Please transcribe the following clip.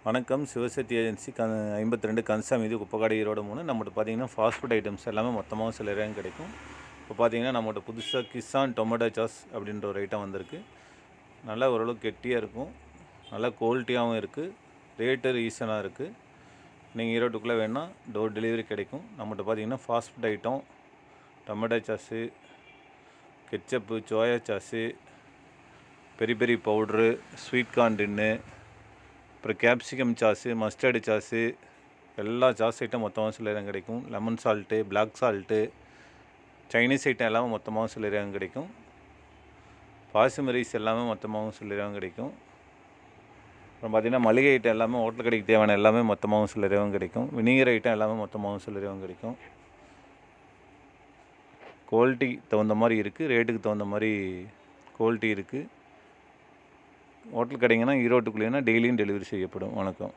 வணக்கம். சிவசக்தி ஏஜென்சி 52 கன்சாமி குப்பக்காடு ஈரோடு 3. நம்மகிட்ட பார்த்தீங்கன்னா ஃபாஸ்ட் ஃபுட் ஐட்டம்ஸ் எல்லாமே மொத்தமாகவும் சில்லறையாகவும் கிடைக்கும். இப்போ பார்த்தீங்கன்னா நம்மகிட்ட புதுசாக கிசான் டொமேட்டோ சாஸ் அப்படின்ற ஒரு ஐட்டம் வந்திருக்கு. நல்லா ஓரளவுக்கு கெட்டியாக இருக்கும், நல்லா குவாலிட்டியாகவும் இருக்குது, ரேட்டு ரீசனாக இருக்குது. நீங்கள் ஈரோட்டுக்குள்ளே வேணால் டோர் டெலிவரி கிடைக்கும். நம்மகிட்ட பார்த்தீங்கன்னா fast food item, tomato sauce, ketchup, soya sauce, peri peri powder, sweet corn tin, அப்புறம் கேப்சிகம் சாஸு, மஸ்டர்டு சாஸு, எல்லா சாஸ் ஐட்டம் மொத்தமாக சில்லறையாக கிடைக்கும். Lemon salt, black salt, Chinese item எல்லாமே மொத்தமாகவும் சில்லறையாக கிடைக்கும். பாசுமதி ரைஸ் எல்லாமே மொத்தமாகவும் சில்லறையாகவும் கிடைக்கும். அப்புறம் பார்த்திங்கன்னா மளிகை ஐட்டம் எல்லாமே ஹோட்டல் கடைக்கு தேவையான எல்லாமே மொத்தமாகவும் சில்லறையாகவும் கிடைக்கும். வினிகர் ஐட்டம் எல்லாமே மொத்தமாகவும் சில்லறையாகவும் கிடைக்கும். குவாலிட்டி தகுந்த மாதிரி இருக்குது, ரேட்டுக்கு தகுந்த மாதிரி குவாலிட்டி இருக்குது. ஹோட்டல் கடைங்கன்னா ஈரோட்டுக்குள்ளேனா டெய்லியும் டெலிவரி செய்யப்படும். வணக்கம்.